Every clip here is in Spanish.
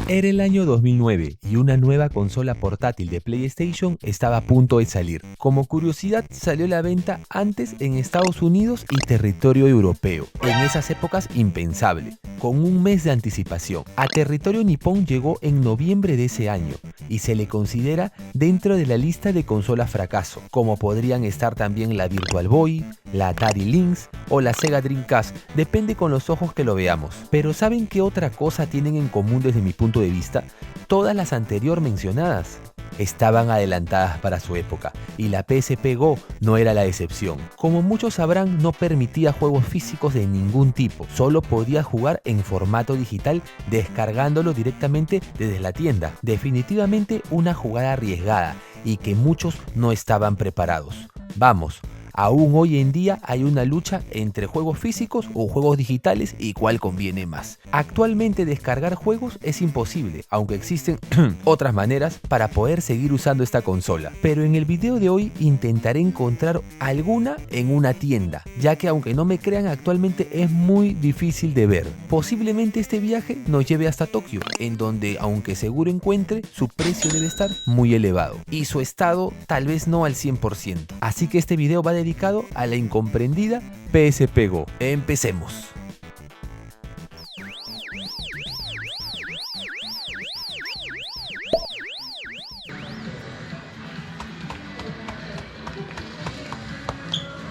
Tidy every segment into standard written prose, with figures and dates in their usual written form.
Era el año 2009 y una nueva consola portátil de PlayStation estaba a punto de salir. Como curiosidad, salió a la venta antes en Estados Unidos y territorio europeo. En esas épocas impensable, con un mes de anticipación. A territorio nipón llegó en noviembre de ese año y se le considera dentro de la lista de consolas fracaso, como podrían estar también la Virtual Boy, la Atari Lynx o la Sega Dreamcast, depende con los ojos que lo veamos. Pero ¿saben qué otra cosa tienen en común desde mi punto de vista? Todas las anterior mencionadas estaban adelantadas para su época y la PSP Go no era la excepción. Como muchos sabrán, no permitía juegos físicos de ningún tipo, solo podía jugar en formato digital descargándolo directamente desde la tienda. Definitivamente una jugada arriesgada y que muchos no estaban preparados. Vamos, aún hoy en día hay una lucha entre juegos físicos o juegos digitales y cuál conviene más. Actualmente descargar juegos es imposible, aunque existen otras maneras para poder seguir usando esta consola. Pero en el video de hoy intentaré encontrar alguna en una tienda, ya que aunque no me crean actualmente es muy difícil de ver. Posiblemente este viaje nos lleve hasta Tokio, en donde aunque seguro encuentre, su precio debe estar muy elevado y su estado tal vez no al 100%. Así que este video va dedicado a la incomprendida PSP Go. Empecemos.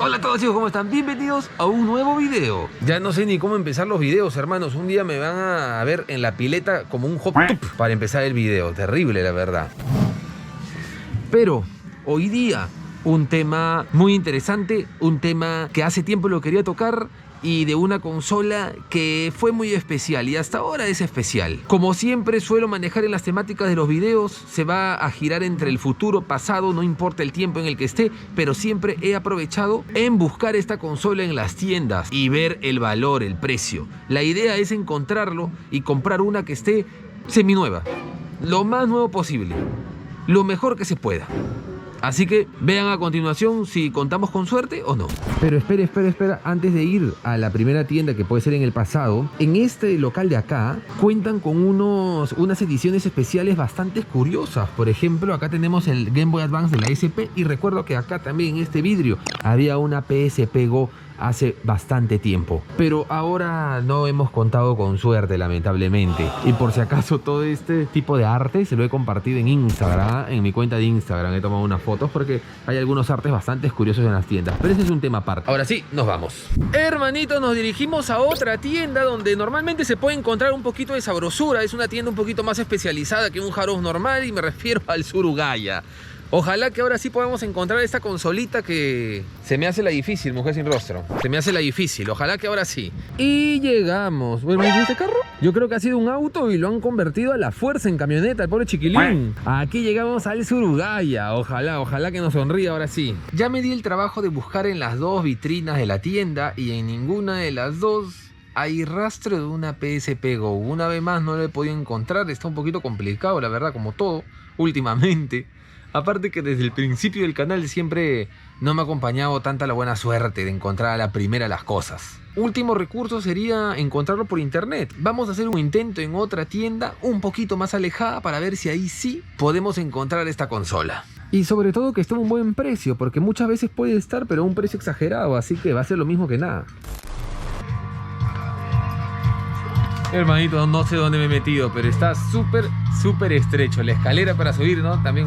Hola a todos chicos, ¿cómo están? Bienvenidos a un nuevo video. Ya no sé ni cómo empezar los videos, hermanos. Un día me van a ver en la pileta como un hot tub para empezar el video. Terrible, la verdad. Pero hoy día un tema muy interesante, un tema que hace tiempo lo quería tocar y de una consola que fue muy especial y hasta ahora es especial. Como siempre suelo manejar en las temáticas de los videos, se va a girar entre el futuro, pasado, no importa el tiempo en el que esté, pero siempre he aprovechado en buscar esta consola en las tiendas y ver el valor, el precio. La idea es encontrarlo y comprar una que esté seminueva, lo más nuevo posible, lo mejor que se pueda. Así que vean a continuación si contamos con suerte o no. Pero espera, antes de ir a la primera tienda que puede ser en el pasado, en este local de acá cuentan con unas ediciones especiales bastante curiosas. Por ejemplo, acá tenemos el Game Boy Advance de la SP y recuerdo que acá también en este vidrio había una PSP Go hace bastante tiempo, pero ahora no hemos contado con suerte, lamentablemente. Y por si acaso, todo este tipo de arte se lo he compartido en Instagram, en mi cuenta de Instagram. He tomado unas fotos porque hay algunos artes bastante curiosos en las tiendas, pero ese es un tema aparte. Ahora sí, nos vamos. Hermanitos, nos dirigimos a otra tienda donde normalmente se puede encontrar un poquito de sabrosura. Es una tienda un poquito más especializada que un Jaros normal y me refiero al Surugaya. Ojalá que ahora sí podamos encontrar esta consolita que se me hace la difícil, mujer sin rostro. Se me hace la difícil, ojalá que ahora sí. Y llegamos. Bueno, ¿y este carro? Yo creo que ha sido un auto y lo han convertido a la fuerza en camioneta, el pobre chiquilín. Aquí llegamos al Surugaya. Ojalá que nos sonríe ahora sí. Ya me di el trabajo de buscar en las dos vitrinas de la tienda y en ninguna de las dos hay rastro de una PSP Go. Una vez más no lo he podido encontrar. Está un poquito complicado, la verdad, como todo últimamente. Aparte que desde el principio del canal siempre no me ha acompañado tanta la buena suerte de encontrar a la primera las cosas. Último recurso sería encontrarlo por internet. Vamos a hacer un intento en otra tienda un poquito más alejada para ver si ahí sí podemos encontrar esta consola. Y sobre todo que esté a un buen precio, porque muchas veces puede estar pero a un precio exagerado, así que va a ser lo mismo que nada. Hermanito, no sé dónde me he metido, pero está súper estrecho. La escalera para subir, ¿no? También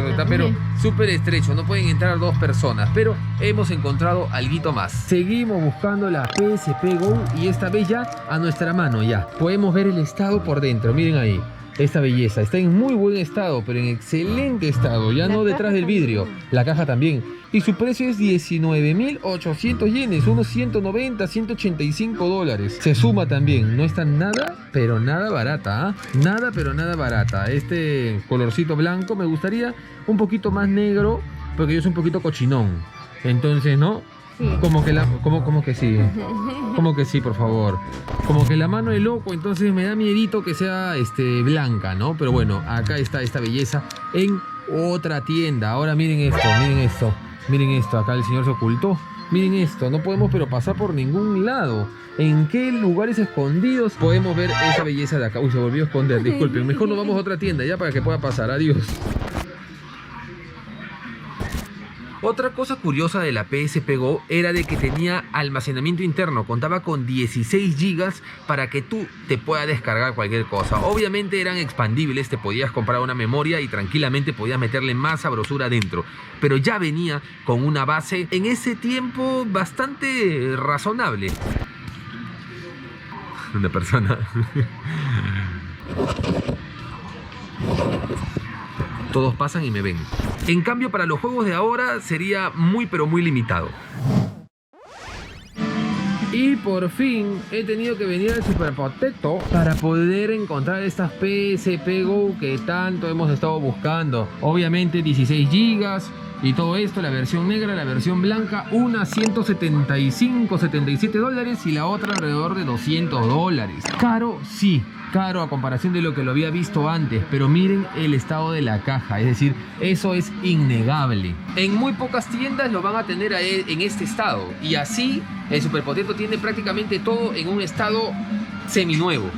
está, pero súper estrecho. No pueden entrar dos personas, pero hemos encontrado alguito más. Seguimos buscando la PSP Go y esta vez ya a nuestra mano ya. Podemos ver el estado por dentro, miren ahí. Esta belleza, está en muy buen estado, pero en excelente estado, ya no detrás del vidrio. La caja también. Y su precio es 19.800 yenes, unos 190, 185 dólares. Se suma también, no está nada, pero nada barata, ¿eh? Nada, pero nada barata. Este colorcito blanco me gustaría un poquito más negro, porque yo soy un poquito cochinón. Entonces, ¿no? Sí. Como que sí. Como que sí, por favor. Como que la mano es loco, entonces me da miedito que sea blanca, ¿no? Pero bueno, acá está esta belleza en otra tienda. Ahora miren esto. Miren esto, acá el señor se ocultó. Miren esto, no podemos pero pasar por ningún lado. ¿En qué lugares escondidos podemos ver esa belleza de acá? Uy, se volvió a esconder, disculpen. Mejor nos vamos a otra tienda ya para que pueda pasar. Adiós. Otra cosa curiosa de la PSP Go era de que tenía almacenamiento interno, contaba con 16 GB para que tú te puedas descargar cualquier cosa. Obviamente eran expandibles, te podías comprar una memoria y tranquilamente podías meterle más sabrosura dentro. Pero ya venía con una base en ese tiempo bastante razonable. Una persona... Todos pasan y me ven. En cambio, para los juegos de ahora sería muy pero muy limitado. Y por fin he tenido que venir al Super Potato para poder encontrar estas PSP Go que tanto hemos estado buscando. Obviamente 16 GB y todo esto, la versión negra, la versión blanca, una 175, 77 dólares y la otra alrededor de 200 dólares. Caro, sí. Caro a comparación de lo que lo había visto antes, pero miren el estado de la caja, es decir, eso es innegable. En muy pocas tiendas lo van a tener en este estado y así el Super Potato tiene prácticamente todo en un estado seminuevo.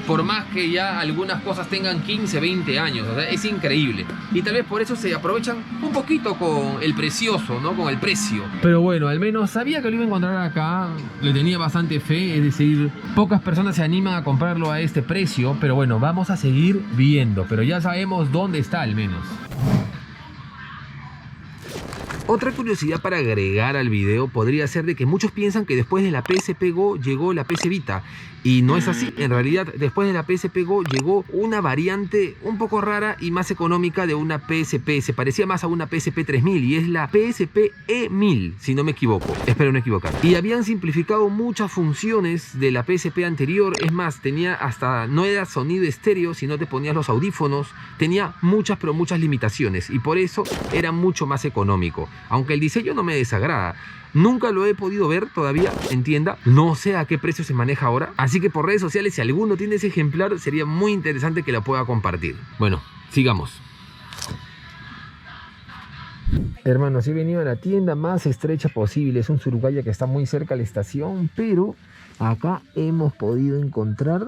Por más que ya algunas cosas tengan 15, 20 años, o sea, es increíble. Y tal vez por eso se aprovechan un poquito con el precioso, ¿no? Con el precio. Pero bueno, al menos sabía que lo iba a encontrar acá, le tenía bastante fe, es decir, pocas personas se animan a comprarlo a este precio, pero bueno, vamos a seguir viendo, pero ya sabemos dónde está al menos. Otra curiosidad para agregar al video podría ser de que muchos piensan que después de la PSP Go llegó la PS Vita. Y no es así, en realidad después de la PSP Go llegó una variante un poco rara y más económica de una PSP. Se parecía más a una PSP 3000 y es la PSP E1000, si no me equivoco. Espero no equivocar. Y habían simplificado muchas funciones de la PSP anterior. Es más, tenía hasta, no era sonido estéreo, sino te ponías los audífonos. Tenía muchas pero muchas limitaciones y por eso era mucho más económico. Aunque el diseño no me desagrada. Nunca lo he podido ver todavía en tienda, no sé a qué precio se maneja ahora, así que por redes sociales si alguno tiene ese ejemplar sería muy interesante que lo pueda compartir. Bueno, sigamos. Hermanos, he venido a la tienda más estrecha posible, es un Surugaya que está muy cerca de la estación, pero acá hemos podido encontrar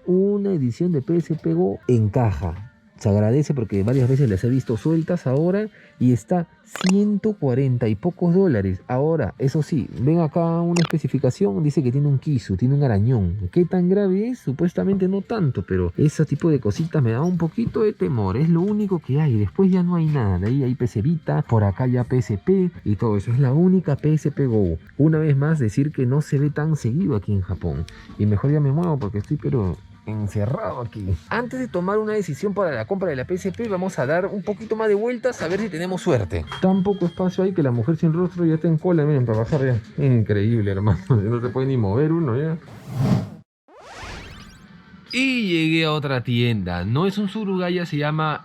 una edición de PSP Go en caja. Se agradece porque varias veces las he visto sueltas ahora y está 140 y pocos dólares. Ahora, eso sí, ven acá una especificación, dice que tiene un Kisu, tiene un arañón. ¿Qué tan grave es? Supuestamente no tanto, pero ese tipo de cositas me da un poquito de temor. Es lo único que hay, después ya no hay nada. De ahí hay PS Vita, por acá ya PSP y todo eso. Es la única PSP Go. Una vez más decir que no se ve tan seguido aquí en Japón. Y mejor ya me muevo porque estoy pero... encerrado aquí. Antes de tomar una decisión para la compra de la PSP vamos a dar un poquito más de vueltas a ver si tenemos suerte. Tan poco espacio hay que la mujer sin rostro ya está en cola, miren, para bajar ya. Increíble, hermano, no se puede ni mover uno ya. Y llegué a otra tienda, no es un Surugaya, se llama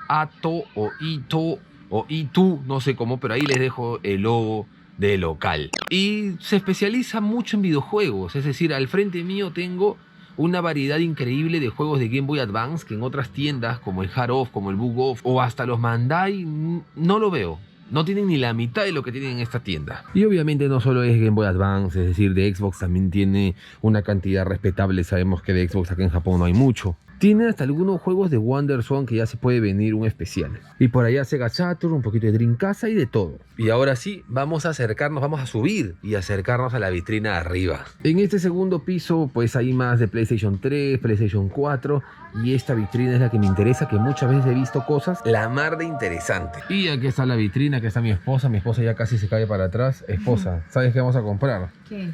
Ato o Ito o Itu, no sé cómo, pero ahí les dejo el logo de local. Y se especializa mucho en videojuegos, es decir, al frente mío tengo una variedad increíble de juegos de Game Boy Advance que en otras tiendas como el Hard Off, como el Bug Off o hasta los Mandai no lo veo. No tienen ni la mitad de lo que tienen en esta tienda. Y obviamente no solo es Game Boy Advance, es decir, de Xbox también tiene una cantidad respetable. Sabemos que de Xbox acá en Japón no hay mucho. Tiene hasta algunos juegos de WonderSwan que ya se puede venir un especial. Y por allá Sega Saturn, un poquito de Dreamcast y de todo. Y ahora sí, vamos a acercarnos, vamos a subir y acercarnos a la vitrina de arriba. En este segundo piso pues hay más de PlayStation 3, PlayStation 4 y esta vitrina es la que me interesa, que muchas veces he visto cosas la mar de interesante. Y aquí está la vitrina, aquí está mi esposa ya casi se cae para atrás. Esposa, ¿sabes qué vamos a comprar? ¿Qué?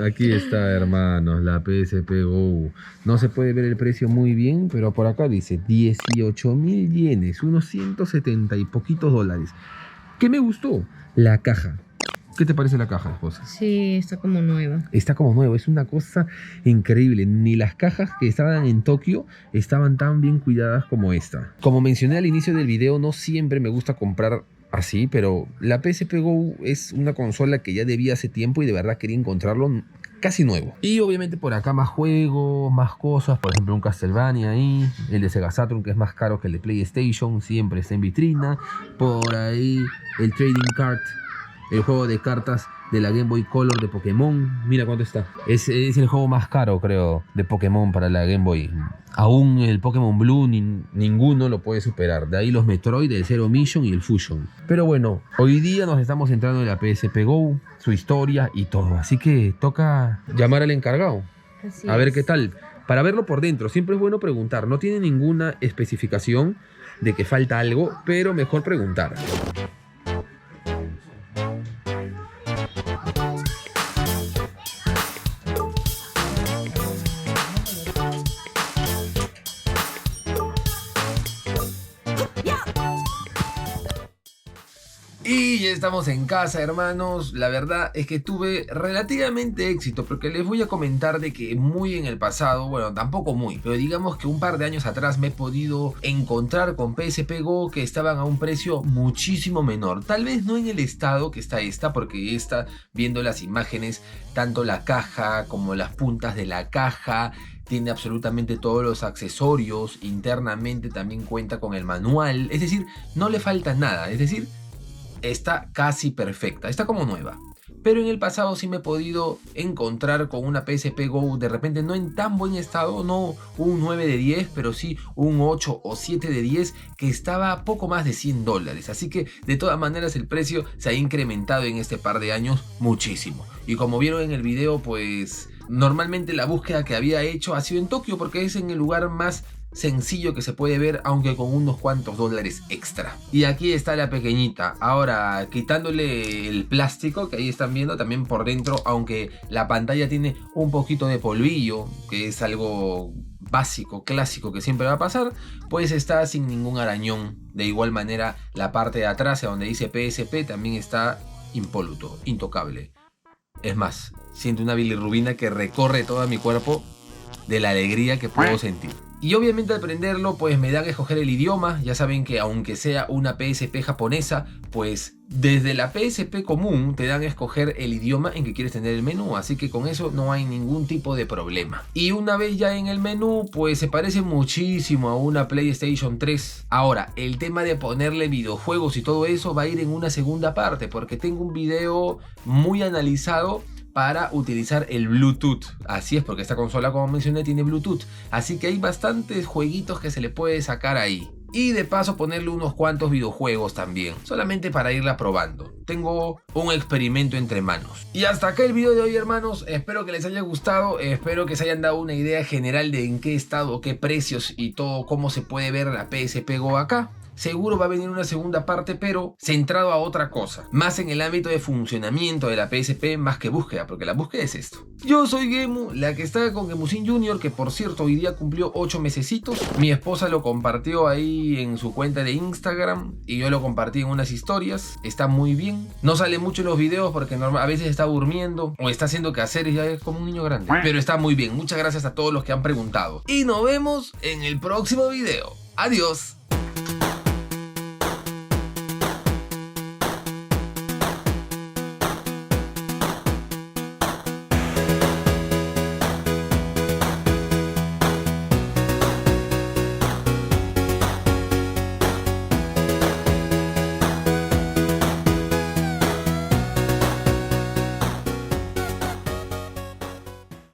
Aquí está, hermanos, la PSP Go. No se puede ver el precio muy bien, pero por acá dice 18.000 yenes, unos 170 y poquitos dólares. ¿Qué me gustó? La caja. ¿Qué te parece la caja, esposa? Sí, está como nueva. Está como nueva, es una cosa increíble. Ni las cajas que estaban en Tokio estaban tan bien cuidadas como esta. Como mencioné al inicio del video, no siempre me gusta comprar así, pero la PSP Go es una consola que ya debía hace tiempo y de verdad quería encontrarlo casi nuevo. Y obviamente por acá más juegos, más cosas, por ejemplo un Castlevania ahí, el de Sega Saturn que es más caro que el de PlayStation, siempre está en vitrina. Por ahí el Trading Card, el juego de cartas de la Game Boy Color de Pokémon. Mira cuánto está. Es el juego más caro, creo, de Pokémon para la Game Boy. Aún el Pokémon Blue ninguno lo puede superar. De ahí los Metroid, el Zero Mission y el Fusion. Pero bueno, hoy día nos estamos centrando en la PSP Go, su historia y todo. Así que toca llamar al encargado. A ver qué tal. Para verlo por dentro, siempre es bueno preguntar. No tiene ninguna especificación de que falta algo, pero mejor preguntar. Y ya estamos en casa, hermanos. La verdad es que tuve relativamente éxito, porque les voy a comentar de que muy en el pasado, bueno, tampoco muy, pero digamos que un par de años atrás me he podido encontrar con PSP Go que estaban a un precio muchísimo menor. Tal vez no en el estado que está esta, porque esta, viendo las imágenes, tanto la caja como las puntas de la caja, tiene absolutamente todos los accesorios. Internamente también cuenta con el manual, es decir, no le falta nada, es decir, está casi perfecta, está como nueva. Pero en el pasado sí me he podido encontrar con una PSP Go de repente no en tan buen estado, no un 9 de 10, pero sí un 8 o 7 de 10 que estaba a poco más de $100. Así que de todas maneras el precio se ha incrementado en este par de años muchísimo. Y como vieron en el video, pues normalmente la búsqueda que había hecho ha sido en Tokio, porque es en el lugar más sencillo que se puede ver, aunque con unos cuantos dólares extra. Y aquí está la pequeñita. Ahora, quitándole el plástico que ahí están viendo, también por dentro, aunque la pantalla tiene un poquito de polvillo, que es algo básico, clásico, que siempre va a pasar, pues está sin ningún arañón. De igual manera, la parte de atrás, donde dice PSP, también está impoluto, intocable. Es más, siento una bilirrubina que recorre todo mi cuerpo de la alegría que puedo sentir. Y obviamente al prenderlo, pues me dan a escoger el idioma. Ya saben que aunque sea una PSP japonesa, pues desde la PSP común te dan a escoger el idioma en que quieres tener el menú. Así que con eso no hay ningún tipo de problema. Y una vez ya en el menú, pues se parece muchísimo a una PlayStation 3. Ahora, el tema de ponerle videojuegos y todo eso va a ir en una segunda parte, porque tengo un video muy analizado para utilizar el Bluetooth. Así es, porque esta consola, como mencioné, tiene Bluetooth. Así que hay bastantes jueguitos que se le puede sacar ahí. Y de paso ponerle unos cuantos videojuegos también, solamente para irla probando. Tengo un experimento entre manos. Y hasta acá el video de hoy, hermanos. Espero que les haya gustado. Espero que se hayan dado una idea general de en qué estado, qué precios y todo, cómo se puede ver la PSP Go acá. Seguro va a venir una segunda parte, pero centrado a otra cosa, más en el ámbito de funcionamiento de la PSP más que búsqueda, porque la búsqueda es esto. Yo soy Gemu, la que está con Gemusin Jr., que por cierto hoy día cumplió 8 mesecitos. Mi esposa lo compartió ahí en su cuenta de Instagram y yo lo compartí en unas historias. Está muy bien. No sale mucho en los videos porque a veces está durmiendo o está haciendo quehaceres, ya es como un niño grande. Pero está muy bien. Muchas gracias a todos los que han preguntado. Y nos vemos en el próximo video. Adiós.